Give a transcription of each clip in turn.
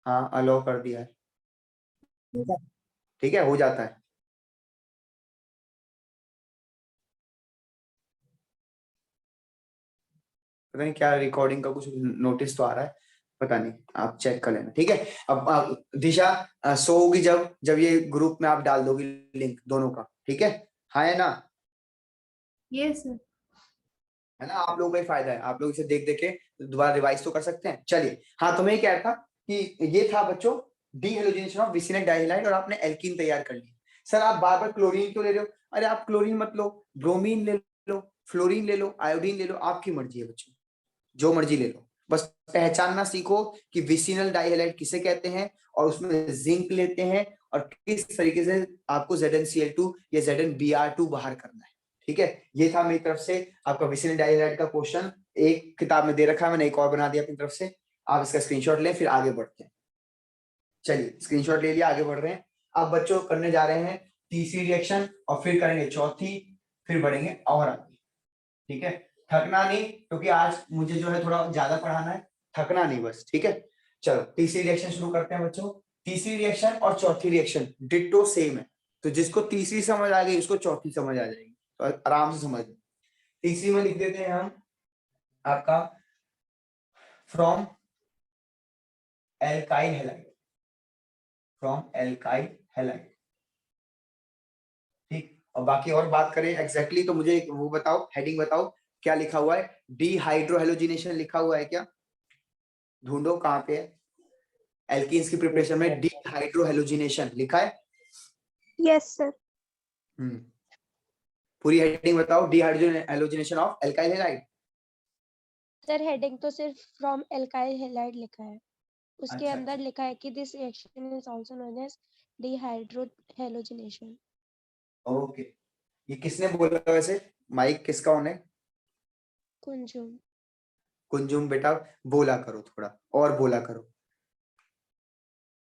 हाँ अलाउ कर दिया है, ठीक है, हो जाता है। पता नहीं क्या रिकॉर्डिंग का कुछ नोटिस तो आ रहा है, पता नहीं, आप चेक कर लेना, ठीक है। अब दिशा सो होगी जब जब ये ग्रुप में आप डाल दोगी लिंक दोनों का, ठीक है। हाँ है ना? Yes sir. है ना, आप लोगों का ही फायदा है, आप लोग इसे देख देख के दोबारा रिवाइज तो कर सकते हैं। चलिए, हाँ तो मैं ये कह रहा था कि ये था बच्चों डी हेलोजिनेशन ऑफ विसिनेट डाइहैलाइड, और आपने एल्कीन तैयार कर ली। सर आप बार बार क्लोरीन क्यों ले रहे हो? अरे आप क्लोरीन मत लो, ब्रोमीन ले लो, फ्लोरीन ले लो, आयोडीन ले लो, आपकी मर्जी है बच्चों, जो मर्जी ले लो। बस पहचानना सीखो कि विसिनल डाइहैलाइड किसे कहते हैं, और उसमें जिंक लेते हैं, और किस तरीके से आपको ZnCl2 या ZnBr2 बाहर करना है, ठीक है। ये था मेरी तरफ से आपका विसिनल डाइहैलाइड का क्वेश्चन, एक किताब में दे रखा है, मैंने एक और बना दिया अपनी तरफ से, आप इसका स्क्रीनशॉट लें, फिर आगे बढ़ते हैं। चलिए स्क्रीनशॉट ले लिया, आगे बढ़ रहे हैं। अब बच्चों करने जा रहे हैं तीसरी रिएक्शन, और फिर करेंगे चौथी, फिर बढ़ेंगे और आगे, ठीक है। थकना नहीं, क्योंकि आज मुझे जो है थोड़ा ज्यादा पढ़ाना है, थकना नहीं बस, ठीक है। चलो तीसरी रिएक्शन शुरू करते हैं बच्चों। तीसरी रिएक्शन और चौथी रिएक्शन डिट्टो सेम है, तो जिसको तीसरी समझ आ गई उसको चौथी समझ आ जाएगी, तो आराम से समझ। तीसरी में लिख देते हैं हम आपका from alkyl halide, from alkyl halide, ठीक। और बाकी और बात करें एग्जैक्टली तो मुझे वो बताओ, हेडिंग बताओ क्या लिखा हुआ है, डीहाइड्रोहेलोजिनेशन लिखा हुआ है क्या? ढूंढो कहाँ पे है, एल्कीन्स की प्रिपरेशन में डीहाइड्रोहेलोजिनेशन लिखा है? Yes sir. पूरी हेडिंग बताओ, dehydrohalogenation of alkyl halide. Sir heading तो सिर्फ फ्रॉम एल्काइल हैलाइड लिखा है, उसके अच्छा अंदर लिखा है कि this reaction is also known as dehydrohalogenation. Okay, ये किसने बोला वैसे? माइक किसका ऑन है? कुंजुम। कुंजुम बेटा, बोला करो थोड़ा और बोला करो,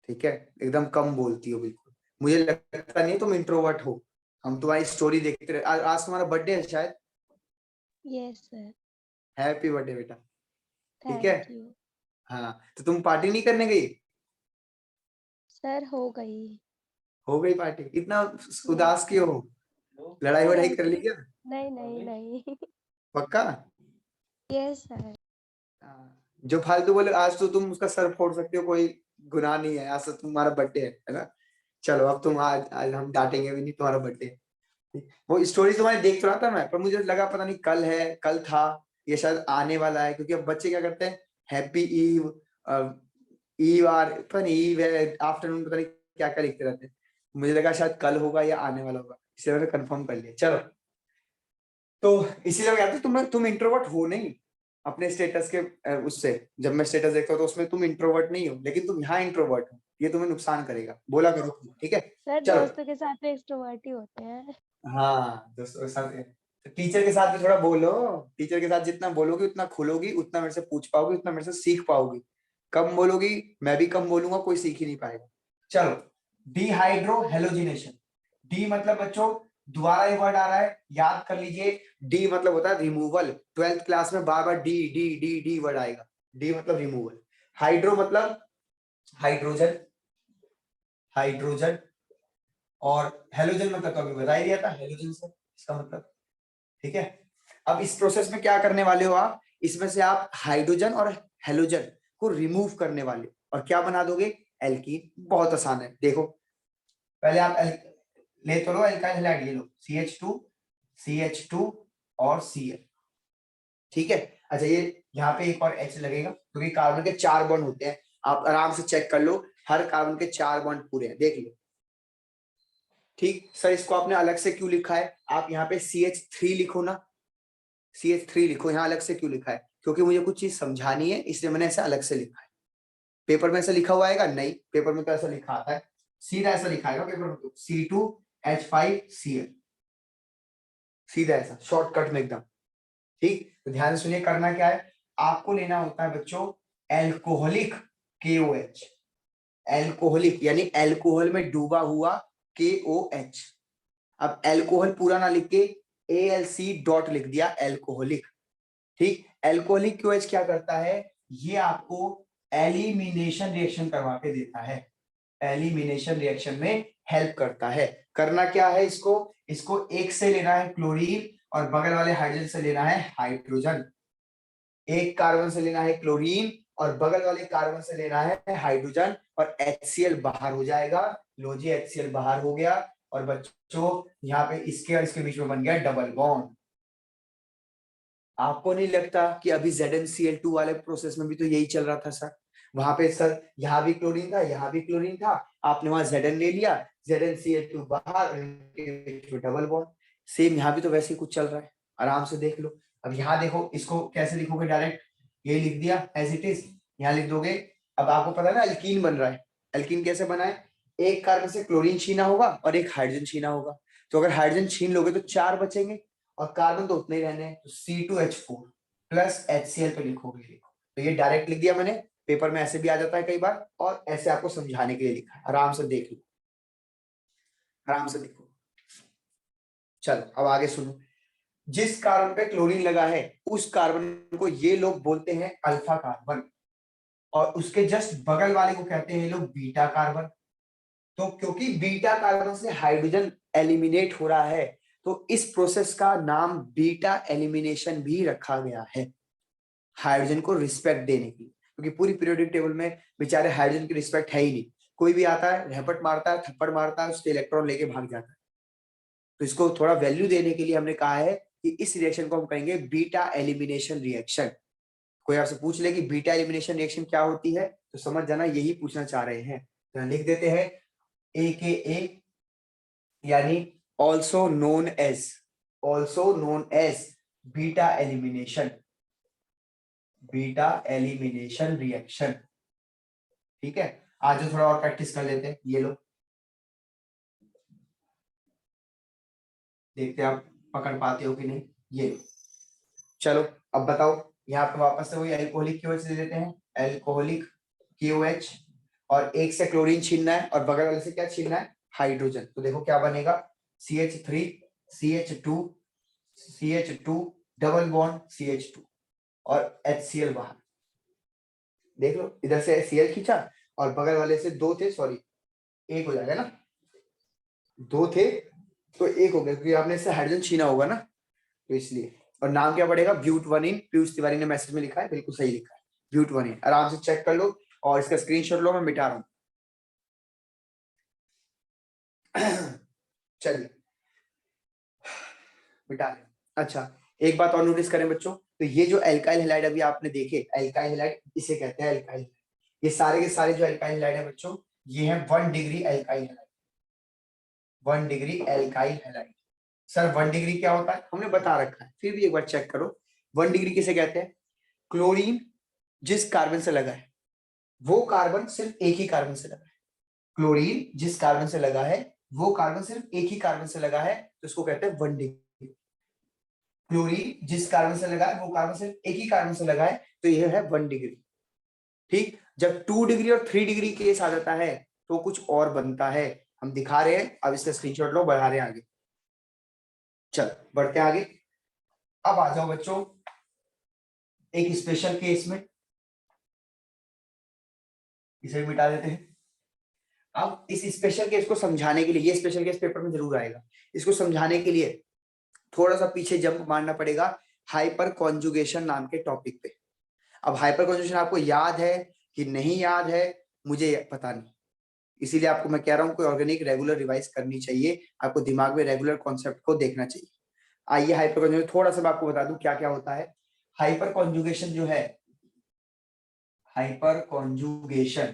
ठीक है। एकदम कम बोलती हो बिल्कुल, मुझे लगता नहीं तुम इंट्रोवर्ट हो, हम तुम्हारी स्टोरी देखते रहे। आज तुम्हारा बर्थडे है शायद? Yes sir. हैप्पी बर्थडे बेटा, ठीक है। थैंक यू हाँ तो तुम पार्टी नहीं करने गई? सर। हो गई। हो गई पार्टी, इतना यस उदास क्यों सर। हो? लड़ाई सर वड़ाई कर ली ऐसे। क्या? नहीं नहीं नहीं। पक्का? Yes sir. जो फालतू बोले, आज तो तुम उसका सर फोड़ सकते हो, कोई गुनाह नहीं है, आज तो तुम्हारा बर्थडे है ना। चलो अब तुम आज हम डांटेंगे भी नहीं, तुम्हारा बर्थडे। वो स्टोरी तुम्हारी देख तो रहा था मैं, पर मुझे लगा पता नहीं कल है, कल था, ये शायद आने वाला है, क्योंकि अब बच्चे क्या करते हैं, हैप्पी ईव, ईव आर पता नहीं ईव है, आफ्टरनून पता नहीं क्या क्या लिखते रहते हैं। मुझे लगा शायद कल होगा या आने वाला होगा, इसलिए मैंने कंफर्म कर लिया। चलो, तो इसीलिए मैं कहता हूँ तुम इंट्रोवर्ट हो नहीं अपने स्टेटस के उससे, जब मैं स्टेटस देखता हूँ तो उसमें तुम इंट्रोवर्ट नहीं हो, लेकिन तुम यहाँ इंट्रोवर्ट हो, ये तुम्हें नुकसान करेगा, बोला करो तुम, ठीक है। सर चलो, दोस्तों के साथ तो एक्सट्रोवर्ट ही होते हैं। हाँ दोस्तों के साथ, तो टीचर के साथ भी थोड़ा बोलो, टीचर के साथ जितना बोलोगी उतना खुलोगी, उतना मेरे से पूछ पाओगी, उतना मेरे से सीख पाओगी। कम बोलोगी, मैं भी कम बोलूंगा, कोई सीख ही नहीं पाएगा। चलो, डिहाइड्रो हेलोजिनेशन, डी मतलब बच्चों दोबारा ये वर्ड आ रहा है, याद कर लीजिए। डी मतलब होता है रिमूवल, 12th क्लास में बार बार de de de de word आएगा। डी मतलब रिमूवल, हाइड्रो मतलब हाइड्रोजन, हाइड्रोजन, और हेलोजन मतलब कभी बता ही दिया था, हेलोजन से इसका मतलब, ठीक है। अब इस प्रोसेस में क्या करने वाले हो आप, इसमें से आप हाइड्रोजन और हेलोजन को रिमूव करने वाले हो, और क्या बना दोगे, एल्कीन। बहुत आसान है, देखो पहले आप ले तो लो एल्काइल हैलाइड, ले लो CH2 CH2 और Cl, ठीक है। अच्छा ये यहाँ पे एक और H लगेगा, क्योंकि कार्बन के 4 बॉन्ड होते हैं, आप आराम से चेक कर लो, हर कार्बन के 4 बॉन्ड पूरे हैं, देख लो। ठीक सर, इसको आपने अलग से क्यों लिखा है? आप यहाँ पे CH3 लिखो ना, CH3 लिखो, यहाँ अलग से क्यों लिखा है? क्योंकि मुझे कुछ चीज समझानी है, इसलिए मैंने ऐसा अलग से लिखा है। पेपर में ऐसा लिखा हुआ आएगा नहीं, पेपर में तो ऐसा लिखा आता है, सीधा ऐसा लिखा है पेपर में, तो C2H5Cl, सीधा ऐसा शॉर्टकट में एकदम, ठीक। तो ध्यान से सुनिए, करना क्या है, आपको लेना होता है बच्चों एल्कोहलिक KOH, एल्कोहलिक यानी एल्कोहल में डूबा हुआ KOH। अब एल्कोहल पूरा ना लिख के ALC डॉट लिख दिया, एल्कोहलिक, ठीक। एल्कोहलिक क्योएच क्या करता है, ये आपको एलिमिनेशन रिएक्शन करवा के देता है, एलिमिनेशन रिएक्शन में हेल्प करता है। करना क्या है इसको, इसको एक से लेना है क्लोरीन और बगल वाले हाइड्रोजन से लेना है हाइड्रोजन, एक कार्बन से लेना है क्लोरीन और बगल वाले कार्बन से लेना है हाइड्रोजन और HCl बाहर हो जाएगा। लो जी HCl बाहर हो गया और बच्चों यहाँ पे इसके और इसके बीच में बन गया डबल बॉन्ड। आपको नहीं लगता कि अभी ZnCl2 वाले प्रोसेस में भी तो यही चल रहा था सर, वहां पे सर यहाँ भी क्लोरीन था यहाँ भी क्लोरीन था, आपने वहां Zn ले लिया, ZnCl2 बाहर, डबल बॉन्ड। सेम यहाँ भी तो वैसे ही कुछ चल रहा है, आराम से देख लो। अब यहाँ देखो, इसको कैसे लिखोगे, डायरेक्ट ये लिख दिया एज इट इज, यहाँ लिख दोगे। अब आपको पता है ना अल्कीन बन रहा है, अल्कीन कैसे बना है, एक कार्बन से क्लोरीन छीना होगा और एक हाइड्रोजन छीना होगा, तो अगर हाइड्रोजन छीन लोगे तो 4 बचेंगे और कार्बन तो उतने ही रहने हैं, तो C2H4 प्लस HCl पे लिखोगे। तो ये डायरेक्ट लिख दिया मैंने, पेपर में ऐसे भी आ जाता है कई बार, और ऐसे आपको समझाने के लिए लिखा है, आराम से देख लो, आराम से देखो। चलो अब आगे सुनो, जिस कार्बन पे क्लोरीन लगा है उस कार्बन को ये लोग बोलते हैं अल्फा कार्बन और उसके जस्ट बगल वाले को कहते हैं ये लोग बीटा कार्बन। तो क्योंकि बीटा कार्बन से हाइड्रोजन एलिमिनेट हो रहा है तो इस प्रोसेस का नाम बीटा एलिमिनेशन भी रखा गया है, हाइड्रोजन को रिस्पेक्ट देने की, क्योंकि पूरी पीरियोडिक टेबल में बेचारे हाइड्रोजन की रिस्पेक्ट है ही नहीं, कोई भी आता है झपट मारता है थप्पड़ मारता है उसके इलेक्ट्रॉन लेके भाग जाता है। तो इसको थोड़ा वैल्यू देने के लिए हमने कहा है कि इस रिएक्शन को हम कहेंगे बीटा एलिमिनेशन रिएक्शन। कोई आपसे पूछ ले कि बीटा एलिमिनेशन रिएक्शन क्या होती है तो समझ जाना यही पूछना चाह रहे हैं। तो लिख देते हैं AKA यानी also known as beta elimination reaction. ठीक है, आज थोड़ा और प्रैक्टिस कर लेते हैं, ये लो देखते हैं आप पकड़ पाते हो कि नहीं। ये चलो अब बताओ, यहाँ पे वापस से वही अल्कोहलिक KOH ले लेते हैं, अल्कोहलिक KOH और एक से क्लोरीन छीनना है और बगल वाले से क्या छीनना है, हाइड्रोजन। तो देखो क्या बनेगा, CH3 CH2 double bond CH2 और HCl बाहर। देख लो इधर से Cl खींचा और बगल वाले से 2 थे, सॉरी 1 हो जाएगा ना, 2 थे तो 1 हो गया क्योंकि आपने इससे हाइड्रोजन छीना होगा ना, तो इसलिए। और नाम क्या पड़ेगा, ब्यूटवनिन। पीयूष तिवारी ने मैसेज में लिखा है, बिल्कुल सही लिखा है ब्यूटवनिन, आराम से चेक कर लो और इसका स्क्रीनशॉट लो, मैं मिटा रहा हूं। चलिए मिटा लें। अच्छा एक बात और नोटिस करें बच्चों, तो ये जो एल्काइल हैलाइड अभी आपने देखे, एल्काइल हैलाइड इसे कहते हैं एल्काइल, ये सारे के सारे जो एल्काइल हैलाइड है बच्चों ये है 1 degree alkyl halide, 1 degree alkyl halide. Sir 1 degree क्या होता है, हमने बता रखा है, फिर भी एक बार चेक करो। 1 डिग्री किसे कहते हैं, क्लोरीन जिस कार्बन से लगा है वो कार्बन सिर्फ एक ही कार्बन से लगा है, क्लोरीन जिस कार्बन से लगा है वो कार्बन सिर्फ एक ही कार्बन से लगा है, तो इसको कहते हैं 1 डिग्री। क्लोरीन जिस कार्बन से लगा है वो कार्बन सिर्फ एक ही कार्बन से लगा है, तो यह है 1 डिग्री। ठीक, जब 2 डिग्री और 3 डिग्री केस आ जाता है तो कुछ और बनता है, हम दिखा रहे हैं, अब इसका स्क्रीनशॉट लो, बढ़ा रहे हैं आगे। चल बढ़ते हैं आगे। अब आ जाओ बच्चों एक स्पेशल केस में, इसे भी मिटा देते हैं। अब इस स्पेशल केस को समझाने के लिए, ये स्पेशल केस पेपर में जरूर आएगा, इसको समझाने के लिए थोड़ा सा पीछे जंप मारना पड़ेगा हाइपर कॉन्जुगेशन नाम के टॉपिक पे। अब हाइपर कॉन्जुगेशन आपको याद है कि नहीं याद है मुझे पता नहीं, इसीलिए आपको मैं कह रहा हूं कोई ऑर्गेनिक रेगुलर रिवाइज करनी चाहिए, आपको दिमाग में रेगुलर कॉन्सेप्ट को देखना चाहिए। आइए हाइपर कॉन्जुगेशन थोड़ा सा मैं आपको बता दूं क्या क्या होता है। हाइपर कॉन्जुगेशन जो है, हाइपर कॉन्जुगेशन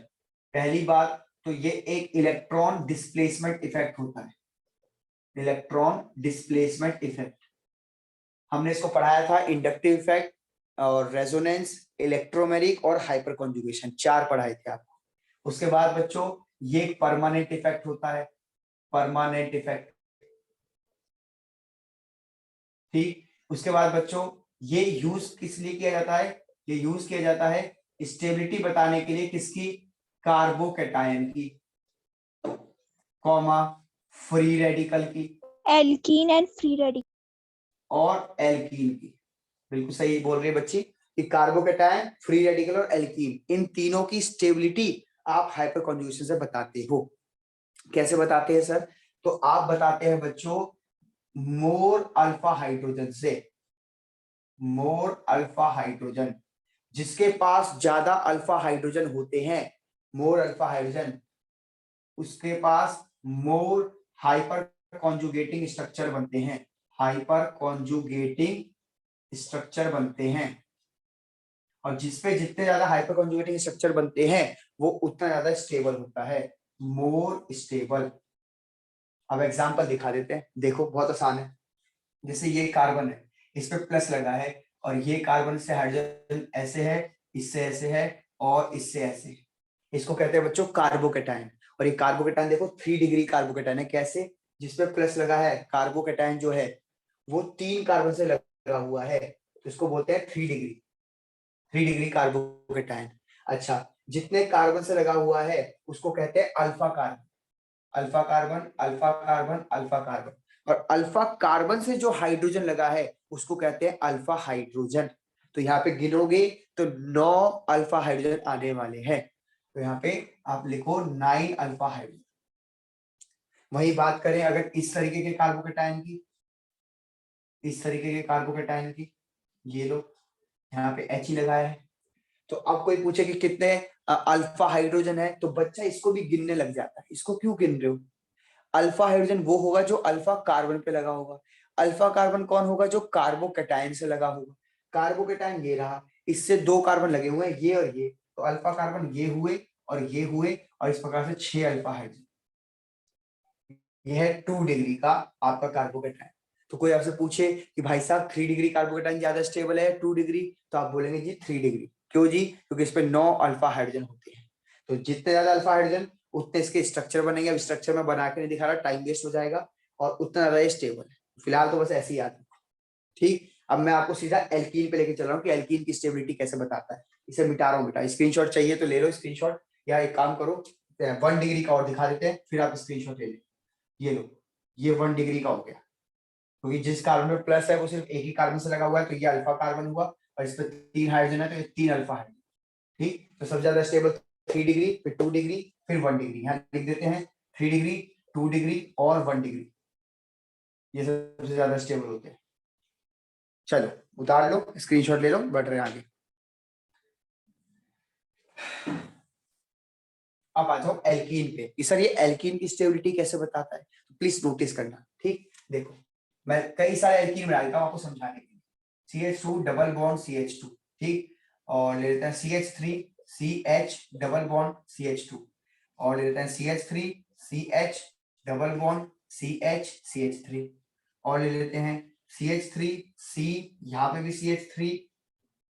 पहली बात तो ये एक इलेक्ट्रॉन डिस्प्लेसमेंट इफेक्ट होता है, इलेक्ट्रॉन डिस्प्लेसमेंट इफेक्ट। हमने इसको पढ़ाया था, इंडक्टिव इफेक्ट और रेजोनेंस, इलेक्ट्रोमेरिक और हाइपर कॉन्जुगेशन, 4 पढ़ाए थे आपको। उसके बाद बच्चों ये एक परमानेंट इफेक्ट होता है, परमानेंट इफेक्ट। ठीक, उसके बाद बच्चों ये यूज किस लिए किया जाता है, ये यूज किया जाता है स्टेबिलिटी बताने के लिए, किसकी, कार्बोकैटायन की, कॉमा फ्री रेडिकल की, एल्कीन एंड फ्री रेडिकल। और एल्कीन की। बिल्कुल सही बोल रही है बच्ची, कि कार्बोकेटायन, फ्री रेडिकल और एल्कीन, इन तीनों की स्टेबिलिटी आप हाइपर कॉन्जुगेशन से बताते हो। कैसे बताते हैं सर? तो आप बताते हैं बच्चों मोर अल्फा हाइड्रोजन से। मोर अल्फा हाइड्रोजन, जिसके पास ज्यादा अल्फा हाइड्रोजन होते हैं, मोर अल्फा हाइड्रोजन, उसके पास मोर हाइपर कॉन्जुगेटिंग स्ट्रक्चर बनते हैं। हाइपर कॉन्जुगेटिंग स्ट्रक्चर बनते हैं, और जिसपे जितने ज्यादा हाइपर कॉन्जुगेटिंग स्ट्रक्चर बनते हैं वो उतना ज्यादा स्टेबल होता है, मोर स्टेबल। अब एग्जांपल दिखा देते हैं, देखो बहुत आसान है। जैसे ये कार्बन है, इस पे प्लस लगा है, और ये कार्बन से हाइड्रोजन ऐसे है, इससे ऐसे है, और इससे ऐसे है। इसको कहते हैं बच्चों कार्बोकेटायन। और ये कार्बोकेटायन देखो 3 डिग्री कार्बोकेटायन है। कैसे? जिसपे प्लस लगा है, कार्बोकेटायन जो है वो 3 कार्बन से लगा हुआ है, तो इसको बोलते हैं 3 डिग्री, 3 डिग्री कार्बोकेटायन। अच्छा, जितने कार्बन से लगा हुआ है उसको कहते हैं alpha carbon. Alpha carbon, alpha carbon, alpha carbon. और अल्फा कार्बन से जो हाइड्रोजन लगा है उसको कहते हैं अल्फा हाइड्रोजन। तो यहाँ पे गिनोगे तो 9 अल्फा हाइड्रोजन आने वाले हैं। तो यहाँ पे आप लिखो 9 अल्फा हाइड्रोजन। वही बात करें अगर इस तरीके के कार्बोकेटायन की, इस तरीके के कार्बोकेटायन की, ये लो यहाँ पे H ही लगाया है। तो अब कोई पूछे कि कितने अल्फा हाइड्रोजन है, तो बच्चा इसको भी गिनने लग जाता है। इसको क्यों गिन रहे हो? अल्फा हाइड्रोजन वो होगा जो अल्फा कार्बन पे लगा होगा। अल्फा कार्बन कौन होगा? जो कार्बोकेटायन से लगा होगा। कार्बोकेटायन ये रहा, इससे 2 कार्बन लगे हुए हैं, ये और ये, तो अल्फा कार्बन ये हुए और ये हुए, और इस प्रकार से 6 अल्फा हाइड्रोजन। यह है 2 डिग्री का आपका कार्बोकेटायन। तो कोई आपसे पूछे कि भाई साहब 3 डिग्री कार्बोकेटायन ज्यादा स्टेबल है 2 डिग्री, तो आप बोलेंगे जी 3 डिग्री। क्यों जी? क्योंकि इस पे 9 अल्फा हाइड्रोजन होते हैं। तो जितने ज्यादा अल्फा हाइड्रोजन उतने इसके स्ट्रक्चर बनेंगे। अब स्ट्रक्चर में बना के नहीं दिखा रहा, टाइम वेस्ट हो जाएगा, और उतना ज्यादा ये स्टेबल है। फिलहाल तो बस ऐसे ही याद रखो, ठीक। अब मैं आपको सीधा एल्कीन पे लेके चल रहा हूँ कि एल्कीन की स्टेबिलिटी कैसे बताता है। इसे मिटा रहा हूँ बेटा, स्क्रीनशॉट चाहिए तो ले लो स्क्रीनशॉट, या एक काम करो 1 डिग्री का और दिखा देते हैं, फिर आप स्क्रीनशॉट ले लो। ये लो, ये 1 डिग्री का हो गया, क्योंकि जिस कार्बन में प्लस है वो सिर्फ एक ही कार्बन से लगा हुआ है, तो ये अल्फा कार्बन हुआ, और इस पे 3 हाइड्रोजन है तो ये 3 अल्फा हाइड्रोजन। ठीक, तो सबसे ज्यादा स्टेबल 3 डिग्री, फिर 2 डिग्री, फिर 1 डिग्री। यहाँ लिख देते हैं 3 डिग्री, 2 डिग्री और 1 डिग्री, ये सबसे ज्यादा स्टेबल होते हैं। चलो उतार लो, स्क्रीनशॉट ले लो, बढ़ रहे हैं आगे। अब आ जाओ एल्कीन पे कि सर ये एल्कीन की स्टेबिलिटी कैसे बताता है, तो प्लीज नोटिस करना। ठीक, देखो मैं कई सारे एल्कीन बना देता हूँ आपको समझाने के लिए। CH2 डबल बॉन्ड CH2, ठीक, और ले लेते हैं CH3 CH double bond CH2, और ले लेते हैं CH3 CH double bond CH CH3, और ले लेते हैं CH3 C, यहाँ पे भी CH3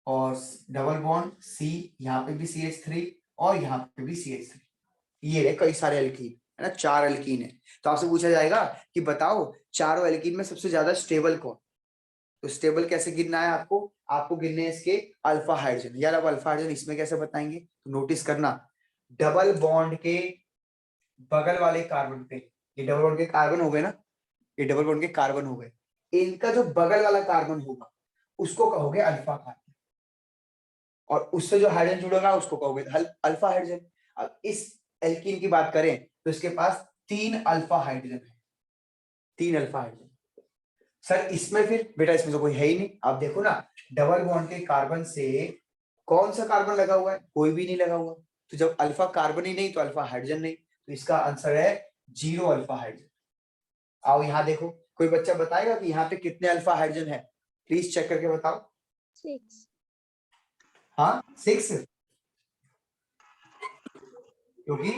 और डबल बॉन्ड C, यहाँ पे भी CH3 और यहाँ पे भी CH3। ये रहे कई सारे एल्कीन, है ना, 4 एल्कीन है। तो आपसे पूछा जाएगा कि बताओ चारों एल्कीन में सबसे ज्यादा स्टेबल कौन? तो स्टेबल कैसे गिनना है आपको? आपको गिनने हैं इसके अल्फा हाइड्रोजन। यार अब अल्फा हाइड्रोजन इसमें कैसे बताएंगे? तो नोटिस करना, डबल बॉन्ड के बगल वाले कार्बन पे, ये डबल बॉन्ड के कार्बन हो गए ना, ये डबल बॉन्ड के कार्बन हो गए, इनका जो बगल वाला कार्बन होगा उसको कहोगे अल्फा कार्बन, और उससे जो हाइड्रोजन जुड़ेगा उसको कहोगे अल्फा हाइड्रोजन। अब इस एल्कीन की बात करें तो इसके पास 3 अल्फा हाइड्रोजन है, 3 अल्फा हाइड्रोजन। सर इसमें फिर बेटा इसमें तो कोई है ही नहीं। आप देखो ना, डबल बॉन्ड के कार्बन से कौन सा कार्बन लगा हुआ है? कोई भी नहीं लगा हुआ। तो जब अल्फा कार्बन ही नहीं तो अल्फा हाइड्रोजन नहीं, तो इसका आंसर है 0 अल्फा हाइड्रोजन। आओ यहाँ देखो, कोई बच्चा बताएगा कि यहाँ पे कितने अल्फा हाइड्रोजन है? प्लीज चेक करके बताओ। 6। हाँ 6, क्योंकि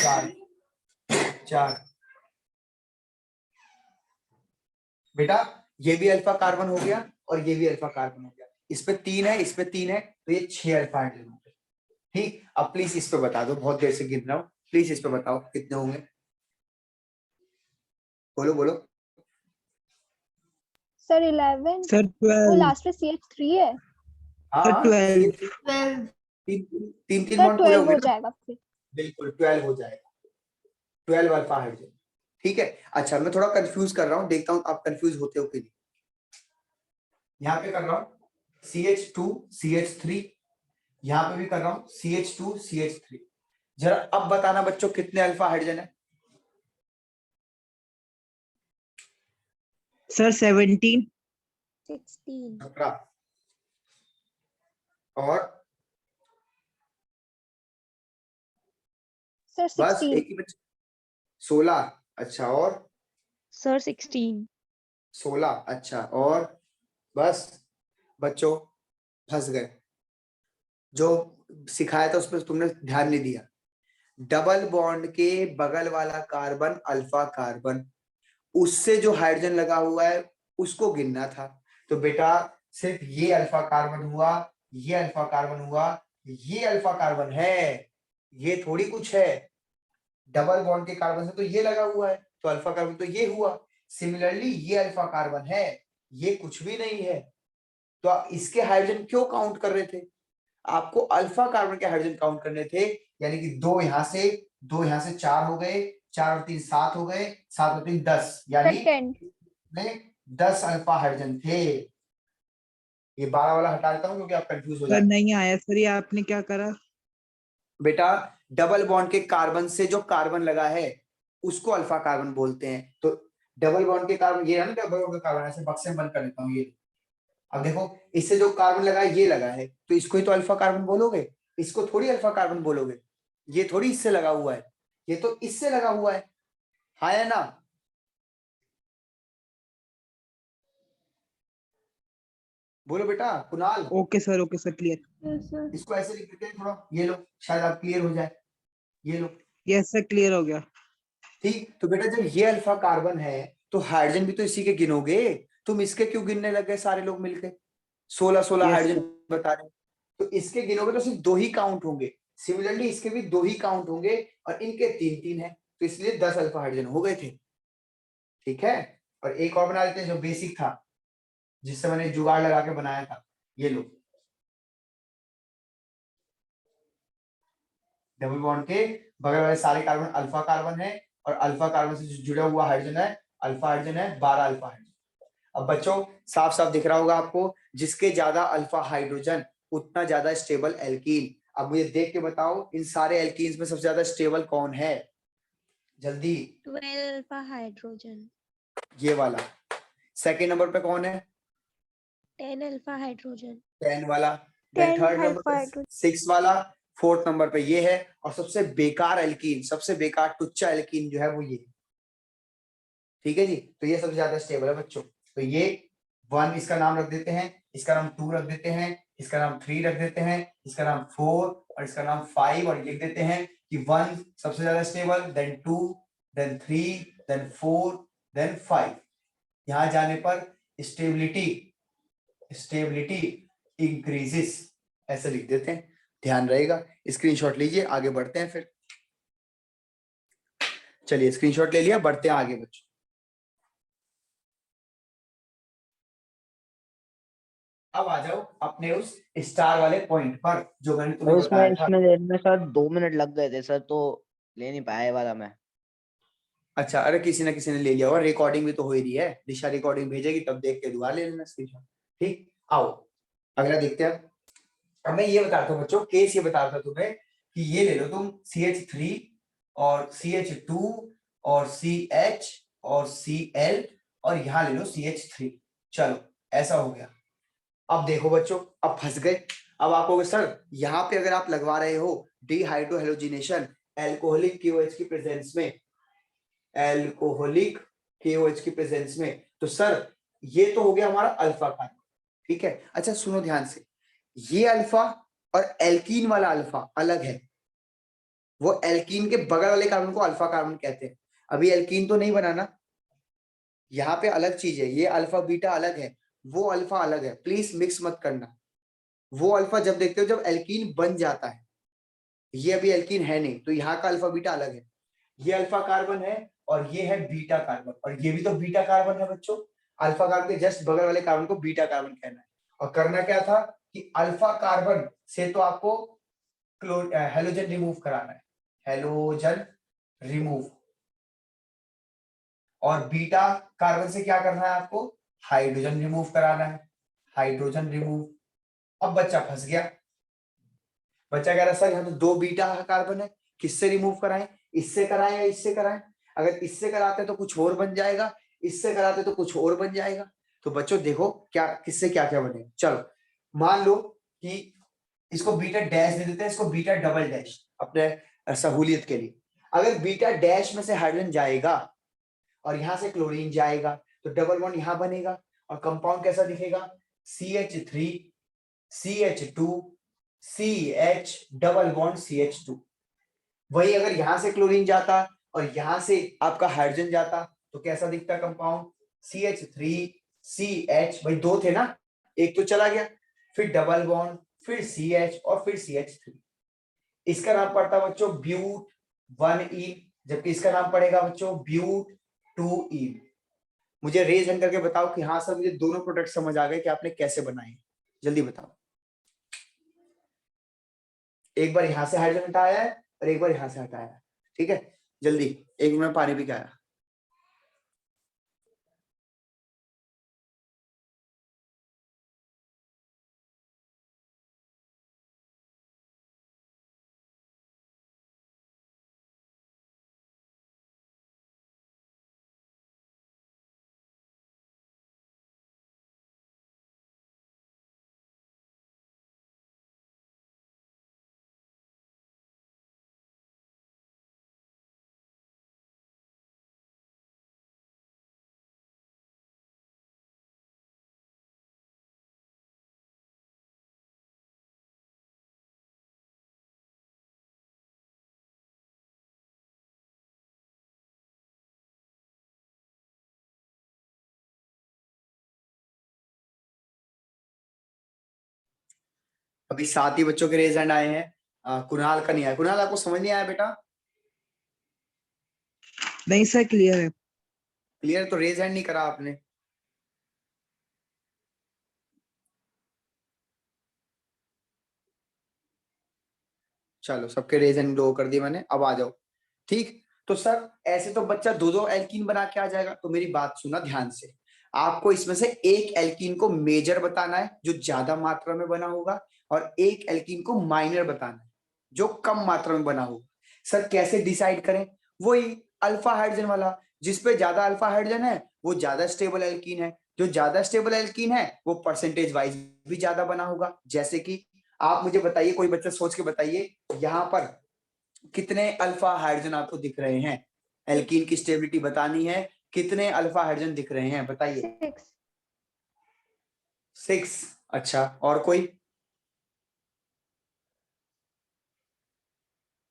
4, 4 बेटा, ये भी अल्फा कार्बन हो गया और ये भी अल्फा कार्बन हो गया। इस पे 3 है, इस पे 3 है, तो ये 6 अल्फा हाइड्रोजन हो गए। ठीक, अब प्लीज इस पे बता दो, बहुत देर से गिन रहा हूँ, प्लीज इस पे बताओ कितने होंगे? बोलो बोलो। सर 11। सर वो 12। लास्ट में CH3 है। हाँ सर हाँ, 12। 3 सर बॉन्ड पूरे हो 12 गए हो ना? जाएगा फिर। बिल्कुल 12 हो जाएगा, 12 अल्फा हाइड्रोजन। ठीक है। अच्छा, मैं थोड़ा कंफ्यूज कर रहा हूँ, देखता हूँ आप कंफ्यूज होते हो कि नहीं। यहाँ पे कर रहा हूँ CH2 CH3, यहाँ पे भी कर रहा हूँ CH2 CH3। जरा अब बताना बच्चों कितने अल्फा हाइड्रोजन है? सर 17। 16 17। और सर बस 16 एक ही बच्चा, 16। अच्छा, और सर 16 16। अच्छा, और बस बच्चों फंस गए, जो सिखाया था उस पर तुमने ध्यान नहीं दिया। डबल बॉन्ड के बगल वाला कार्बन अल्फा कार्बन, उससे जो हाइड्रोजन लगा हुआ है उसको गिनना था। तो बेटा सिर्फ ये अल्फा कार्बन हुआ, ये अल्फा कार्बन हुआ, ये अल्फा कार्बन है, ये थोड़ी कुछ है। डबल बॉन्ड के कार्बन से तो ये लगा हुआ है, तो अल्फा कार्बन तो ये हुआ। सिमिलरली ये अल्फा कार्बन है, ये कुछ भी नहीं है। तो आप इसके हाइड्रोजन क्यों काउंट कर रहे थे? आपको अल्फा कार्बन के हाइड्रोजन काउंट करने थे, यानी कि 2 यहां से, 2 यहां से 4 हो गए, 4 और 3 7 हो गए, 7 और 3 10, यानी सेकंड में 10 अल्फा हाइड्रोजन थे। ये 12 वाला हटा देता हूं क्योंकि आप कंफ्यूज हो सर जाते नहीं आया सर, ये आपने क्या करा? बेटा। डबल बॉन्ड के कार्बन से जो कार्बन लगा है उसको अल्फा कार्बन बोलते हैं। तो डबल बॉन्ड के कार्बन ये है ना, डबल बॉन्ड का कार्बन, ऐसे बक्से में बंद कर देता हूँ ये। अब देखो, इससे जो कार्बन लगा है ये लगा है, तो इसको ही तो अल्फा कार्बन बोलोगे, इसको थोड़ी अल्फा कार्बन बोलोगे। ये थोड़ी इससे लगा हुआ है, ये तो इससे लगा हुआ है, हाँ या ना? बोलो बेटा कुणाल। Okay sir clear. इसको ऐसे लिख देते हैं थोड़ा, ये लो, शायद आप क्लियर हो जाए। ये लो, यस सर क्लियर हो गया। ठीक। तो बेटा जब ये अल्फा कार्बन है तो हाइड्रोजन भी तो इसी के गिनोगे। तुम इसके क्यों गिनने लग गए सारे लोग मिलके? 16 यस हाइड्रोजन सर। बता रहे हो। तो इसके गिनोगे तो सिर्फ 2 ही काउंट होंगे। सिमिलरली इसके भी 2 ही काउंट होंगे, और इनके 3-3 है, तो इसलिए 10 अल्फा हाइड्रोजन हो गए थे। ठीक है। और एक और बना लेते हैं जो बेसिक था, जिससे मैंने जुगाड़ लगा के बनाया था। ये लो, डबल बॉन्ड के बगल वाले सारे कार्बन अल्फा कार्बन है, और अल्फा कार्बन से जो जुड़ा हुआ हाइड्रोजन है अल्फा हाइड्रोजन है, 12 अल्फा हाइड्रोजन। अब बच्चों साफ साफ दिख रहा होगा आपको, जिसके ज्यादा अल्फा हाइड्रोजन उतना ज्यादा स्टेबल एल्कीन। अब मुझे देख के बताओ इन सारे एल्कीन्स में सबसे ज्यादा स्टेबल कौन है? जल्दी। 12 अल्फा हाइड्रोजन, ये वाला। सेकंड नंबर पे कौन है? 10 अल्फा हाइड्रोजन, 10 वाला। देन 10 थर्ड नंबर अल्फा पे हाइड्रोजन, 6 वाला। फोर्थ नंबर पे ये है, और सबसे बेकार एल्कीन, सबसे बेकार टुच्चा एल्कीन जो है वो ये। ठीक है जी, तो ये सबसे ज्यादा स्टेबल है बच्चों। तो ये 1 इसका नाम रख देते हैं, इसका नाम 2 रख देते हैं, इसका नाम 3 रख देते हैं, इसका नाम 4 और इसका नाम 5, और लिख देते हैं कि 1 सबसे ज्यादा stable, then 2, then 3, then 4, then 5। यहां जाने पर स्टेबिलिटी स्टेबिलिटी इंक्रीजेस, ऐसे लिख देते हैं, ध्यान रहेगा। स्क्रीनशॉट लीजिए, आगे बढ़ते हैं फिर। चलिए स्क्रीनशॉट ले लिया, बढ़ते हैं आगे बच्चों। अब आ जाओ अपने उस स्टार वाले पॉइंट पर जो मैंने तुम्हें उसमें बताया था। इसमें लेने में सर 2 मिनट लग गए थे सर, तो ले नहीं पाया ये वाला मैं। अच्छा, अरे किसी ना किसी ने ले लिया, और रिकॉर्डिंग भी तो हो ही रही है, दिशा रिकॉर्डिंग भेजेगी तब देख के दुआ ले लेना स्क्रीनशॉट। ठीक, आओ अगला देखते हैं। अब मैं ये बताता हूँ बच्चों, केस ये बताता तुम्हें कि ये ले लो तुम CH3 और CH2 और CH और Cl, और यहां ले लो CH3। चलो ऐसा हो गया। अब देखो बच्चों, अब फंस गए। अब आप कहोगे सर यहाँ पे अगर आप लगवा रहे हो डिहाइड्रोहेलोजिनेशन एल्कोहलिक KOH की प्रेजेंस में, एल्कोहलिक KOH की प्रेजेंस में, तो सर ये तो हो गया हमारा अल्फा कार्बन। ठीक है। अच्छा सुनो ध्यान से, ये अल्फा और एल्कीन वाला अल्फा अलग है। वो एल्कीन के बगल वाले कार्बन को अल्फा कार्बन कहते हैं। अभी एल्कीन तो नहीं बनाना, यहाँ पे अलग चीज है, ये अल्फा बीटा अलग है, वो अल्फा अलग है, प्लीज मिक्स मत करना। वो अल्फा जब देखते हो जब एल्कीन बन जाता है, ये अभी एल्कीन है नहीं, तो यहाँ का अल्फा बीटा अलग है। ये अल्फा कार्बन है और ये है बीटा कार्बन, और ये भी तो बीटा कार्बन है बच्चों। अल्फा कार्बन के जस्ट बगल वाले कार्बन को बीटा कार्बन कहना है। और करना क्या था कि अल्फा कार्बन से तो आपको हेलोजन रिमूव कराना है, हेलोजन रिमूव। और बीटा कार्बन से क्या करना है आपको, हाइड्रोजन रिमूव कराना है, हाइड्रोजन रिमूव। अब बच्चा फंस गया, बच्चा कह रहा है सर यहाँ तो 2 बीटा कार्बन है, किससे रिमूव कराएं, इससे कराएं या इससे कराएं? अगर इससे कराते तो कुछ और बन जाएगा, इससे कराते तो कुछ और बन जाएगा। तो बच्चों देखो क्या किससे क्या क्या बनेगा। चलो मान लो कि इसको बीटा डैश दे देते हैं, इसको बीटा डबल डैश, अपने सहूलियत के लिए। अगर बीटा डैश में से हाइड्रोजन जाएगा और यहां से क्लोरीन जाएगा तो डबल बॉन्ड यहां बनेगा और कंपाउंड कैसा दिखेगा, CH3 CH2 CH double bond CH2। वही अगर यहां से क्लोरीन जाता और यहां से आपका हाइड्रोजन जाता तो कैसा दिखता कंपाउंड, CH3 CH, भाई 2 थे ना, एक तो चला गया, फिर डबल बॉन्ड, फिर CH और फिर CH3। इसका नाम पड़ता है बच्चों ब्यूट 1ene, जबकि इसका नाम पड़ेगा बच्चों ब्यूट 2ene। मुझे रेज हैंड करके बताओ कि हाँ सर मुझे दोनों प्रोडक्ट समझ आ गए कि आपने कैसे बनाए, जल्दी बताओ। एक बार यहां से हाइड्रोजन हटाया है और एक बार यहां से हटाया है, ठीक है। जल्दी, एक मिनट पानी पी के आया। अभी 7 ही बच्चों के रेज हैंड आए हैं, कुणाल का नहीं आया। कुणाल आपको समझ नहीं आया बेटा? नहीं सर, क्लियर है। क्लियर, तो रेज हैंड नहीं करा आपने। चलो सबके रेज हैंड लो कर दिए मैंने, अब आ जाओ। ठीक, तो सर ऐसे तो बच्चा 2-2 एल्कीन बना के आ जाएगा, तो मेरी बात सुना ध्यान से। आपको इसमें से एक एल्कीन को मेजर बताना है जो ज्यादा मात्रा में बना होगा, और एक एल्कीन को माइनर बताना है जो कम मात्रा में बना होगा। सर कैसे डिसाइड करें? वही अल्फा हाइड्रोजन वाला, जिसपे ज्यादा अल्फा हाइड्रोजन है वो ज्यादा स्टेबल एल्कीन है, जो ज्यादा स्टेबल एल्कीन है वो परसेंटेज वाइज भी ज्यादा बना होगा। जैसे कि आप मुझे बताइए, कोई बच्चा सोच के बताइए, यहाँ पर कितने अल्फा हाइड्रोजन आपको दिख रहे हैं? एल्कीन की स्टेबिलिटी बतानी है, कितने अल्फा हाइड्रोजन दिख रहे हैं बताइए। 6। 6। अच्छा, और कोई?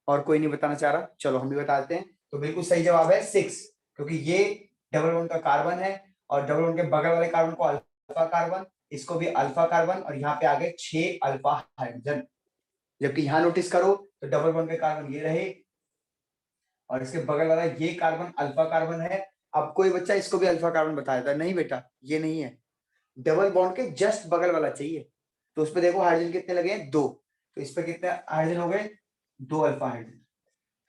और कोई नहीं बताना चाह रहा, चलो हम भी बता देते हैं। तो बिल्कुल सही जवाब है 6, क्योंकि ये डबल बॉन्ड का कार्बन है और डबल बॉन्ड के बगल वाले कार्बन को अल्फा कार्बन, इसको भी अल्फा कार्बन, और यहाँ पे आ गए 6 अल्फा हाइड्रोजन। जबकि यहाँ नोटिस करो तो डबल बॉन्ड के कार्बन ये रहे और इसके बगल वाला ये कार्बन अल्फा कार्बन है। अब कोई बच्चा इसको भी अल्फा कार्बन बताया था, नहीं बेटा ये नहीं है, डबल बॉन्ड के जस्ट बगल वाला चाहिए। तो उस पे देखो हाइड्रोजन कितने लगे हैं, 2, तो इस पे कितने हाइड्रोजन हो गए, 2 अल्फा हाइड्रोजन।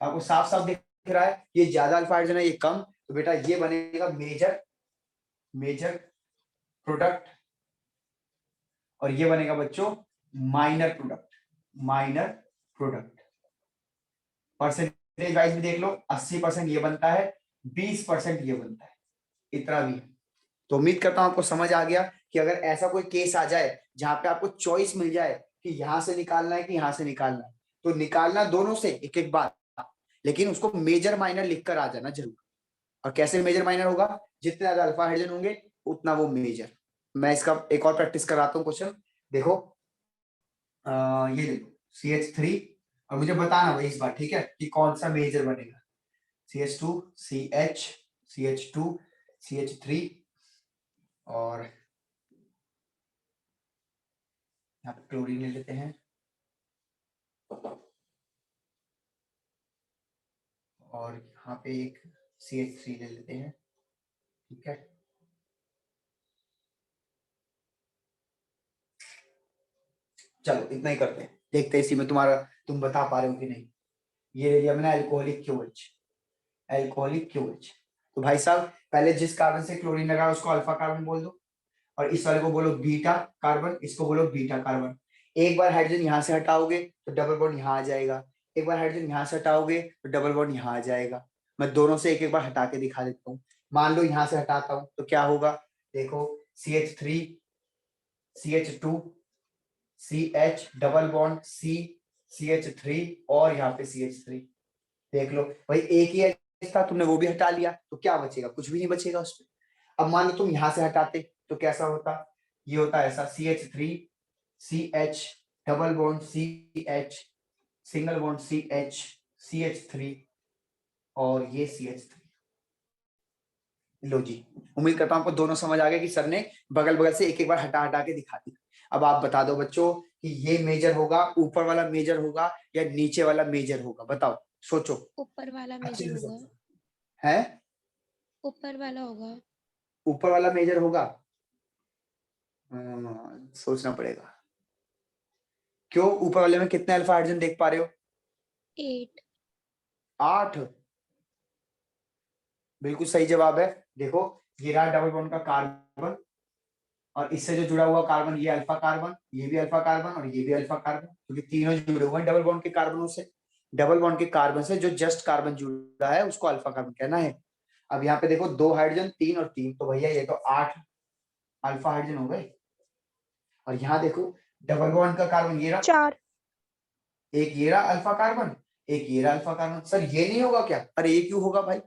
आपको साफ साफ दिख रहा है ये ज्यादा अल्फा हाइड्रोजन है ये कम, तो बेटा ये बनेगा मेजर मेजर प्रोडक्ट, और ये बनेगा बच्चों minor product, minor product. Percentage wise भी देख लो, 80% ये बनता है, 20% ये बनता है, इतना भी है। तो उम्मीद करता हूं आपको समझ आ गया कि अगर ऐसा कोई केस आ जाए जहां पे आपको चॉइस मिल जाए कि यहां से निकालना है कि यहां से निकालना है, तो निकालना दोनों से एक एक बार, लेकिन उसको मेजर माइनर लिखकर आ जाना जरूर। और कैसे मेजर माइनर होगा, जितने ज्यादा अल्फा हाइड्रोजन होंगे उतना वो मेजर। मैं इसका एक और प्रैक्टिस कराता हूँ क्वेश्चन, देखो ये देखो CH3, और मुझे बताना भाई इस बार, ठीक है, कि कौन सा मेजर बनेगा। CH2 CH CH2 CH3, और यहाँ पे क्लोरीन ले लेते हैं, और यहाँ पे एक CH3 ले लेते हैं, ठीक है। चलो इतना ही करते हैं, देखते हैं इसी में तुम्हारा तुम बता पा रहे हो कि नहीं। ये ले लिया मैंने अल्कोहलिक QH, अल्कोहलिक QH। तो भाई साहब पहले जिस कार्बन से क्लोरीन लगा उसको अल्फा कार्बन बोल दो, और इस वाले को बोलो बीटा कार्बन, इसको बोलो बीटा कार्बन। एक बार हाइड्रोजन यहाँ से हटाओगे तो डबल बॉन्ड यहाँ आ जाएगा, एक बार हाइड्रोजन यहाँ से हटाओगे तो डबल बॉन्ड यहाँ आ जाएगा। मैं दोनों से एक एक बार हटा के दिखा देता हूँ। मान लो यहाँ से हटाता हूँ तो क्या होगा, देखो CH3 CH2 CH double bond C CH3 और यहाँ पे CH3, देख लो भाई एक ही H था, तुमने वो भी हटा लिया तो क्या बचेगा, कुछ भी नहीं बचेगा उसमें। अब मान लो तुम यहाँ से हटाते तो कैसा होता, ये होता ऐसा CH3 CH double bond CH single bond CH CH3 और ये CH3। लो जी, उम्मीद करता हूं आपको दोनों समझ आ गया कि सर ने बगल बगल से एक एक बार हटा हटा के दिखा दिया। अब आप बता दो बच्चों कि ये मेजर होगा, ऊपर वाला मेजर होगा या नीचे वाला मेजर होगा, बताओ सोचो। ऊपर वाला अच्छे मेजर से होगा, सोचो। है ऊपर वाला होगा। ऊपर वाला मेजर होगा। सोचना पड़ेगा। क्यों, ऊपर वाले में कितने अल्फा हाइड्रोजन देख पा रहे हो? 8। 8। बिल्कुल सही जवाब है। देखो ये रहा डबल बॉन्ड का कार्बन, और इससे जो जुड़ा हुआ कार्बन ये अल्फा कार्बन, ये भी अल्फा कार्बन और ये भी अल्फा कार्बन, क्योंकि तीनों जुड़े हुए हैं डबल बॉन्ड के कार्बनों से। डबल बॉन्ड के कार्बन से जो जस्ट कार्बन जुड़ा है उसको अल्फा कार्बन कहना है। अब यहाँ पे देखो 2 हाइड्रोजन 3 और 3, तो भैया ये तो 8 अल्फा हाइड्रोजन हो गए। और यहाँ देखो डबल बॉन्ड का कार्बन ये रहा, 4। एक ये रहा अल्फा कार्बन, एक ये रहा अल्फा कार्बन। सर ये नहीं होगा क्या? अरे ये क्यों होगा भाई,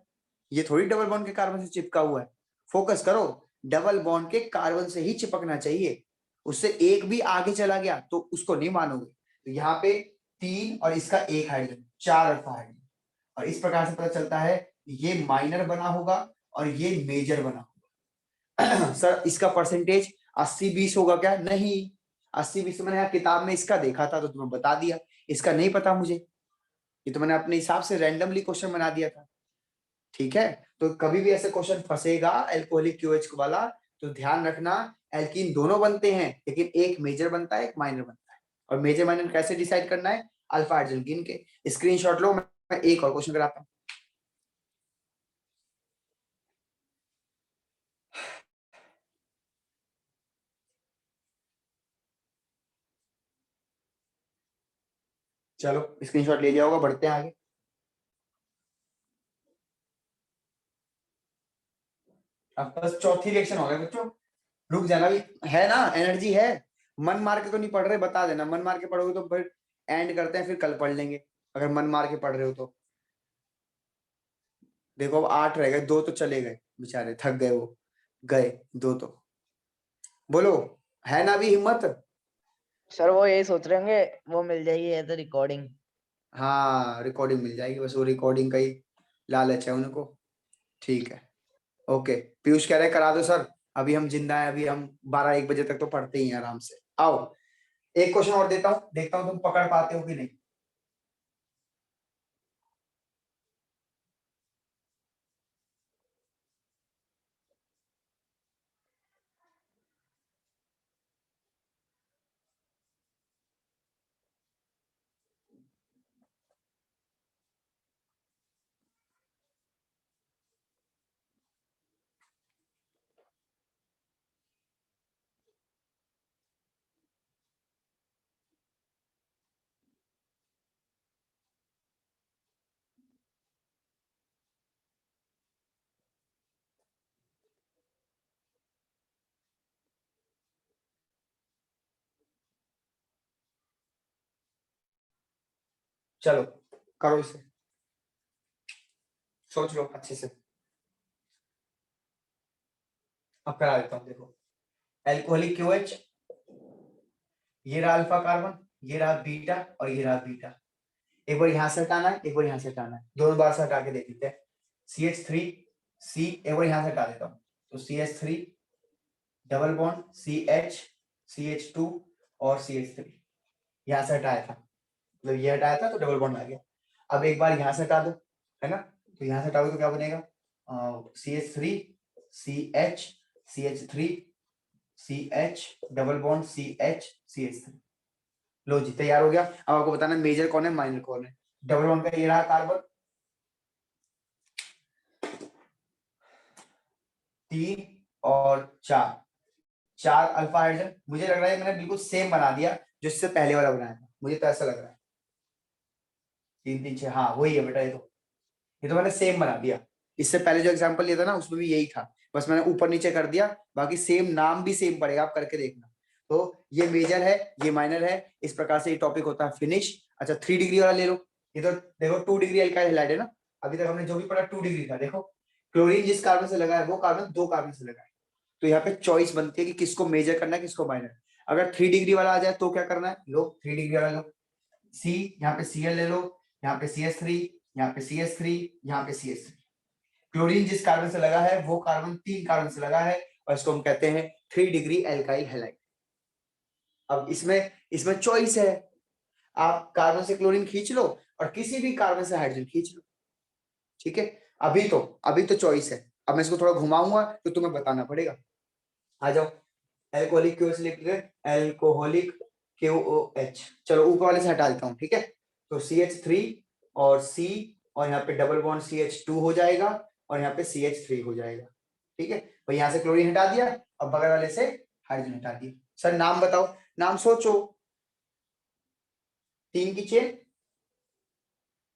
ये थोड़ी डबल बॉन्ड के कार्बन से चिपका हुआ है। फोकस करो, डबल बॉन्ड के कार्बन से ही चिपकना चाहिए, उससे एक भी आगे चला गया तो उसको नहीं मानोगे। तो यहाँ पे 3 और इसका 1 हाइड्रोजन, 4 अल्फा हाइड्रोजन। और इस प्रकार से पता चलता है ये माइनर बना होगा और ये मेजर बना होगा। सर इसका परसेंटेज 80-20 होगा क्या? नहीं, 80-20 मैंने यहाँ किताब में इसका देखा था तो तुम्हें बता दिया, इसका नहीं पता मुझे, ये तो मैंने अपने हिसाब से रैंडमली क्वेश्चन बना दिया था। ठीक है, तो कभी भी ऐसे क्वेश्चन फंसेगा एल्कोहलिक क्यूएच वाला तो ध्यान रखना, एल्कीन दोनों बनते हैं लेकिन एक मेजर बनता है एक माइनर बनता है। और मेजर माइनर कैसे डिसाइड करना है, अल्फा हाइड्रोजन गिन के। स्क्रीनशॉट लो, मैं एक और क्वेश्चन कराता हूं। चलो स्क्रीनशॉट ले लिया होगा, बढ़ते हैं आगे। अब बस चौथी रिएक्शन हो गया बच्चों, रुक जाना भी है ना, एनर्जी है। मन मार के तो नहीं पढ़ रहे, बता देना, मन मार के पढ़ोगे तो फिर एंड करते हैं, फिर कल पढ़ लेंगे अगर मन मार के पढ़ रहे हो तो। देखो अब 8 रह गए, 2 तो चले गए बेचारे, थक गए वो, गए 2 तो। बोलो, है ना अभी हिम्मत? सर वो यही सोच रहे होंगे वो मिल जाएगी है तो रिकॉर्डिंग। हाँ रिकॉर्डिंग मिल जाएगी, बस वो रिकॉर्डिंग का ही लालच है उनको। ठीक है, ओके। पीयूष कह रहे करा दो सर, अभी हम जिंदा है, अभी हम 12-1 बजे तक तो पढ़ते ही हैं आराम से। आओ एक क्वेश्चन और देता हूँ, देखता हूँ तुम पकड़ पाते हो कि नहीं। चलो करो इसे, सोच लो अच्छे से। अब करा देता हूँ, देखो एल्कोहलिक क्यूएच, ये रहा अल्फा कार्बन, ये रहा बीटा और ये रहा बीटा। एक बार यहाँ से हटाना है, एक बार यहाँ से हटाना है, दोनों बार से हटा के देख लेते हैं। CH3 C, एक बार यहाँ से हटा देता हूँ, तो CH3 double bond CH CH2 और CH3 यहाँ से हटाया था, मतलब ये हटाया था तो डबल बॉन्ड आ गया। अब एक बार यहाँ से हटा दो, है ना, तो यहाँ से हटाओगे तो क्या बनेगा, CH3 CH CH3 CH double bond CH CH3। लो जी तैयार हो गया। अब आपको बताना मेजर कौन है माइनर कौन है। डबल बॉन्ड का ये रहा कार्बन, 3 और 4, 4 अल्फा हाइड्रोजन। मुझे लग रहा है मैंने बिल्कुल सेम बना दिया जो इससे पहले वाला बनाया था, मुझे तो ऐसा लग रहा है। 3 3 6, हाँ वही है बेटा, ये तो मैंने सेम बना दिया। इससे पहले जो एग्जांपल लिया था ना उसमें भी यही था, बस मैंने ऊपर नीचे कर दिया, बाकी सेम नाम भी सेम पड़ेगा, आप करके देखना। तो ये मेजर है, ये माइनर है, इस प्रकार से ये टॉपिक होता है फिनिश। अच्छा 3 डिग्री वाला ले लो, ये तो देखो 2 डिग्री अल्काइल हैलाइड है ना, अभी तक हमने जो भी पढ़ा 2 डिग्री था। देखो क्लोरीन जिस कार्बन से लगा है वो कार्बन 2 कार्बन से लगा है, तो यहाँ पे चॉइस बनती है कि किसको मेजर करना है किसको माइनर। अगर 3 डिग्री वाला आ जाए तो क्या करना है, लो 3 डिग्री वाला लो, सी यहाँ पे Cl ले लो, यहाँ पे CH3, यहाँ पे CH3, यहाँ पे CH3। क्लोरीन जिस कार्बन से लगा है वो कार्बन 3 कार्बन से लगा है और इसको हम कहते हैं 3 डिग्री एल्काइल हैलाइड। अब इसमें चॉइस है, आप कार्बन से क्लोरीन खींच लो और किसी भी कार्बन से हाइड्रोजन खींच लो, ठीक है। अभी तो चॉइस है। अब मैं इसको थोड़ा घुमाऊंगा तो तुम्हें बताना पड़ेगा। आ जाओ, एल्कोहलिक क्यों लिख रहे, एल्कोहलिक KOH। चलो ऊपर वाले से हटा देता हूँ, ठीक है। तो CH3 और C और यहाँ पे डबल बॉन्ड CH2 हो जाएगा और यहाँ पे CH3 हो जाएगा, ठीक है। तो यहाँ से क्लोरीन हटा दिया और बगल वाले से हाइड्रोजन हटा दिया। सर नाम बताओ, नाम सोचो। 3 की चेन,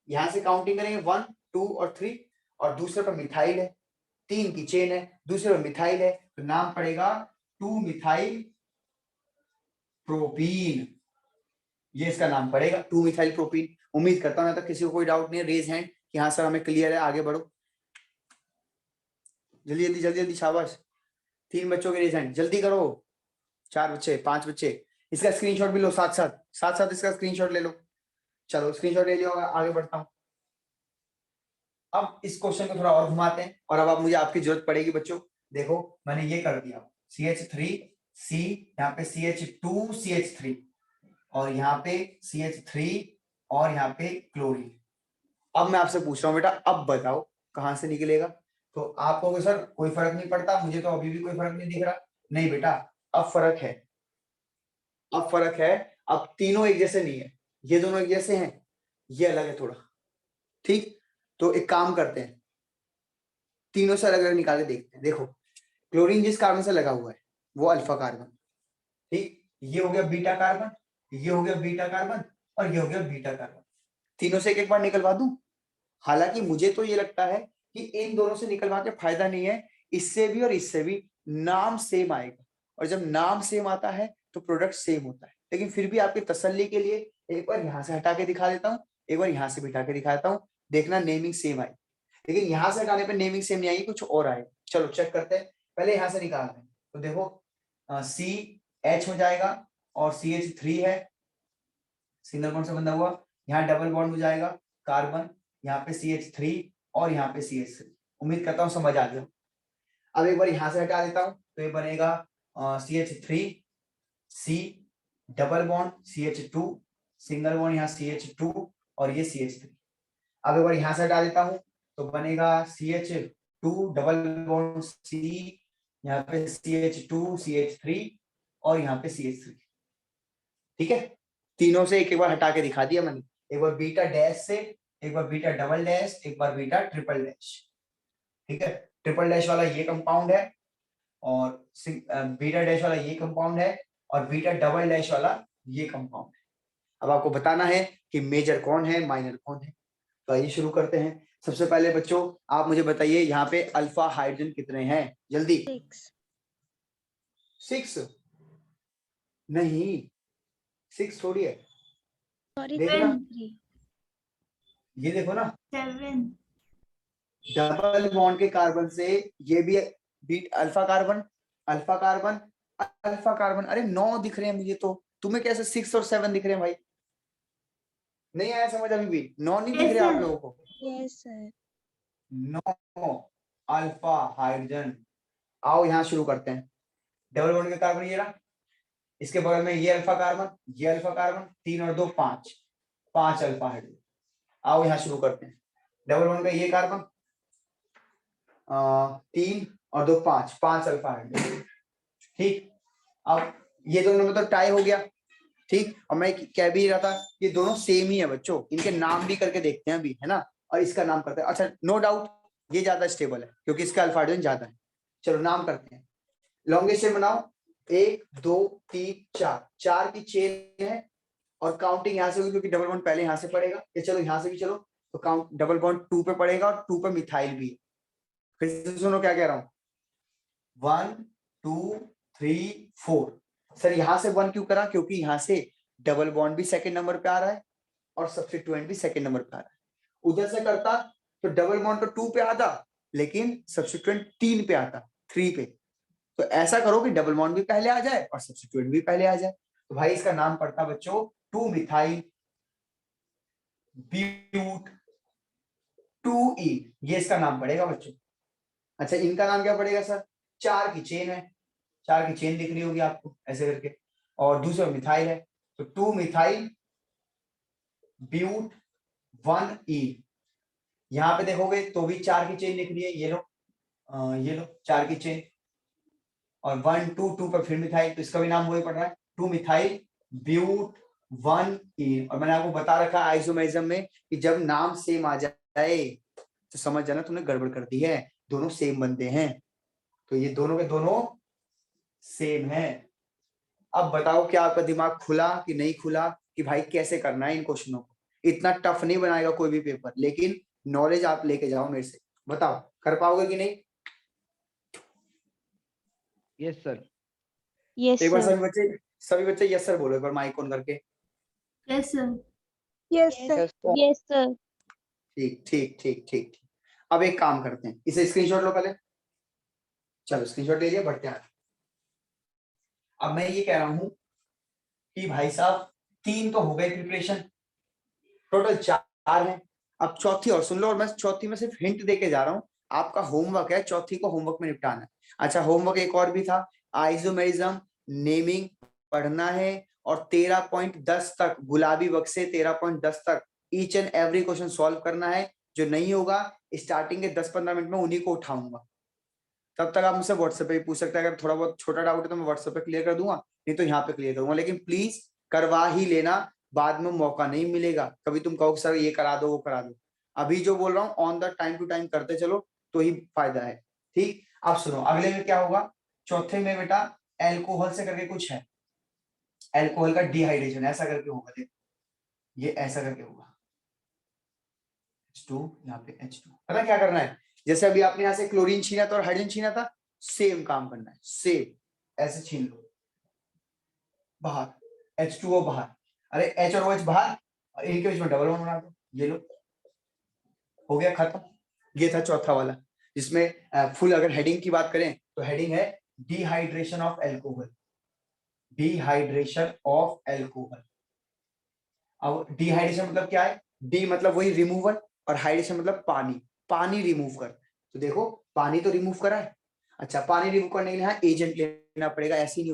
यहां से काउंटिंग करेंगे 1 2 और 3, और दूसरे पर मिथाइल है, 3 की चेन है, दूसरे पर मिथाइल है, तो नाम पड़ेगा 2 मिथाइल प्रोपीन, ये इसका नाम पड़ेगा 2 मिथाइल प्रोपीन। उम्मीद करता हूं तो किसी को कोई डाउट नहीं है, रेज हैंड कि हाँ सर हमें क्लियर है, आगे बढ़ो जल्दी जल्दी जल्दी जल्दी, शाबाश। 3 बच्चों के रेज हैंड, जल्दी करो। 4 बच्चे, 5 बच्चे, इसका स्क्रीनशॉट भी लो, साथ साथ इसका स्क्रीनशॉट ले लो। चलो स्क्रीनशॉट ले लिया, आगे बढ़ता हूँ। अब इस क्वेश्चन को थोड़ा और घुमाते हैं और अब मुझे आपकी जरूरत पड़ेगी बच्चों। देखो मैंने ये कर दिया, CH3 C, यहाँ पे CH2 CH3 और यहाँ पे CH3 और यहाँ पे क्लोरीन। अब मैं आपसे पूछ रहा हूँ बेटा, अब बताओ कहां से निकलेगा। तो आप कहोगे सर कोई फर्क नहीं पड़ता, मुझे तो अभी भी कोई फर्क नहीं दिख रहा। नहीं बेटा, अब फर्क है, अब फर्क है। अब तीनों एक जैसे नहीं है, ये दोनों एक जैसे हैं, ये अलग है थोड़ा, ठीक। तो एक काम करते हैं, तीनों से अलग अलग निकाल के देखते हैं। देखो क्लोरीन जिस कार्बन से लगा हुआ है वो अल्फा कार्बन, ठीक। ये हो गया बीटा कार्बन, ये हो गया बीटा कार्बन और ये हो गया बीटा कार्बन। तीनों से एक बार निकलवा दूं। हालांकि मुझे तो ये लगता है कि इन दोनों से निकलवा के फायदा नहीं है, इससे भी और इससे भी नाम सेम आएगा, और जब नाम सेम आता है तो प्रोडक्ट सेम होता है। लेकिन फिर भी आपकी तसल्ली के लिए एक बार यहाँ से हटा के दिखा देता हूँ, एक बार यहाँ से भी हटा के दिखा देता हूँ, देखना नेमिंग सेम आएगी। लेकिन यहाँ से हटाने पर नेमिंग सेम नहीं आएगी, कुछ और आएगा। चलो चेक करते हैं, पहले यहाँ से निकालते हैं। तो देखो CH हो जाएगा और CH3 है, सिंगल बॉन्ड से बंधा हुआ, यहाँ डबल बॉन्ड हो जाएगा कार्बन, यहाँ पे CH3 और यहाँ पे CH3। उम्मीद करता हूँ समझ आ गया। अब एक बार यहाँ से हटा देता हूँ तो ये बनेगा CH3 C double bond CH2, single bond यहाँ CH2 और ये CH3। अब एक बार यहाँ से हटा देता हूँ तो बनेगा CH2 डबल बॉन्ड C, यहाँ पे CH2 CH3 और यहाँ पे CH3, ठीक है। तीनों से एक बार हटा के दिखा दिया मैंने, एक बार बीटा डैश से, एक बार बीटा डबल डैश, एक बार बीटा ट्रिपल डैश, ठीक है। ट्रिपल डैश वाला ये कंपाउंड है और बीटा डैश वाला ये कंपाउंड है और बीटा डबल डैश वाला ये कंपाउंड है। अब आपको बताना है कि मेजर कौन है माइनर कौन है। तो आइए शुरू करते हैं। सबसे पहले बच्चों आप मुझे बताइए यहाँ पे अल्फा हाइड्रोजन कितने हैं, जल्दी। 6 नहीं, 6 थोड़ी है, सॉरी, देखना 3। ये देखो ना, 7 डबल बॉन्ड के कार्बन से ये भी beta alpha carbon alpha carbon alpha carbon, अरे 9 दिख रहे हैं मुझे तो, तुम्हें कैसे 6 और 7 दिख रहे हैं भाई? नहीं आया समझ अभी भी? 9 नहीं दिख रहे आप लोगों को? Yes sir. 9 alpha hydrogen. आओ यहाँ शुरू करते हैं। डबल बॉन्ड के कार्बन ये रहा, इसके बगल में ये अल्फा कार्बन, ये अल्फा कार्बन, 3 और 2 5, 5 अल्फा हाइड्रोजन। आओ यहाँ शुरू करते हैं। डबल बॉन्ड का ये कार्बन 3 और 2 5, 5 अल्फा हाइड्रोजन, ठीक। अब ये दोनों में तो टाई हो गया, ठीक। और मैं कह भी रहा था ये दोनों सेम ही है बच्चों, इनके नाम भी करके देखते हैं अभी, है ना। और इसका नाम करते हैं, अच्छा नो डाउट ये ज्यादा स्टेबल है क्योंकि इसका अल्फा हाइड्रोजन ज्यादा है, चलो नाम करते हैं, लॉन्गेस्ट चेन बनाओ, 1 2 3 4, 4 की चेन है और काउंटिंग यहाँ से होगी क्योंकि डबल बॉन्ड पहले यहाँ से पड़ेगा, ये चलो यहाँ से भी चलो, तो काउंट डबल बॉन्ड 2 पे पड़ेगा और 2 पे मिथाइल भी है। फिर से सुनो क्या कह रहा हूँ, 1 2 3 4। सर यहाँ से 1 क्यों करा, क्योंकि यहाँ से डबल बॉन्ड भी सेकंड नंबर पे आ रहा है और सब्स्टिट्यूएंट भी सेकंड नंबर पे आ रहा है। उधर से करता तो डबल बॉन्ड तो 2 पे आता लेकिन सब्स्टिट्यूएंट 3 पे आता, 3 पे। तो ऐसा करो कि डबल बॉन्ड भी पहले आ जाए और सब्स्टिट्यूएंट भी पहले आ जाए। तो भाई इसका नाम पड़ता बच्चों 2 मिथाइल ब्यूट 2E, ये इसका नाम पड़ेगा बच्चों। अच्छा इनका नाम क्या पड़ेगा सर, 4 की चेन है, 4 की चेन दिख रही होगी आपको ऐसे करके, और दूसरा मिथाइल है, तो 2 मिथाइल ब्यूट 1E। यहाँ पे देखोगे तो भी 4 की चेन दिख रही है, ये लो 4 की चेन, और 1 2 2 पर फिर मिथाइल, तो इसका भी नाम वही पड़ रहा है 2 मिथाइल ब्यूट 1E। और मैंने आपको बता रखा आइसोमेरिज्म में कि जब नाम सेम आ जाए तो समझ जाना तुमने गड़बड़ कर दी है, दोनों सेम बनते हैं। तो ये दोनों के दोनों सेम है। अब बताओ क्या आपका दिमाग खुला कि नहीं खुला कि भाई कैसे करना है इन क्वेश्चनों को। इतना टफ नहीं बनाएगा कोई भी पेपर, लेकिन नॉलेज आप लेके जाओ मेरे से, बताओ कर पाओगे कि नहीं। Yes sir. यस एक बार सर। सभी बच्चे यस सर बोलो एक बार माइक ऑन करके। Yes sir. Yes sir. Yes sir. ठीक ठीक ठीक ठीक। अब एक काम करते हैं, इसे स्क्रीनशॉट लो पहले, चलो स्क्रीनशॉट ले लिया, बढ़ते हैं। अब मैं ये कह रहा हूं कि भाई साहब 3 तो हो गए प्रिपरेशन, टोटल 4 है। अब चौथी और सुन लो, और मैं चौथी में सिर्फ हिंट देके जा रहा हूं, आपका होमवर्क है चौथी को होमवर्क में निपटाना है। अच्छा होमवर्क एक और भी था, आइसोमेरिज्म नेमिंग पढ़ना है, और 13.10 तक गुलाबी बक्से 13.10 तक each and every question solve करना है। जो नहीं होगा स्टार्टिंग के 10-15 मिनट में उन्हीं को उठाऊंगा, तब तक आप मुझसे व्हाट्सएप पे भी पूछ सकते हैं। अगर थोड़ा बहुत छोटा डाउट है तो मैं व्हाट्सएप पे क्लियर कर दूंगा, नहीं तो यहाँ पे क्लियर करूंगा, लेकिन प्लीज करवा ही लेना, बाद में मौका नहीं मिलेगा। कभी तुम कहो सर ये करा दो वो करा दो, अभी जो बोल रहा हूँ on the time to time करते चलो तो ही फायदा है। ठीक, अब सुनो अगले में क्या होगा, चौथे में बेटा एल्कोहल से करके कुछ है, एल्कोहल का डिहाइड्रेशन ऐसा करके होगा, देखो ये ऐसा करके होगा, H2 यहाँ पे H2। पता क्या करना है, जैसे अभी आपने यहाँ से क्लोरीन छीना था और हाइड्रोजन छीना था, सेम काम करना है, सेम ऐसे छीन लो बाहर, H2O बाहर, अरे H और OH बाहर, और इनके बीच में डबल बॉन्ड बना दो, ये लो हो गया खत्म। ये था चौथा वाला, जिसमें फुल अगर हेडिंग की बात करें तो हेडिंग है dehydration of alcohol, dehydration of alcohol. अब डिहाइड्रेशन मतलब क्या है, डी मतलब वही रिमूवल और हाइड्रेशन मतलब पानी, पानी रिमूव कर। तो देखो पानी तो रिमूव करा है, अच्छा पानी रिमूव करने के लिए यहाँ एजेंट लेना पड़ेगा, ऐसे ही नहीं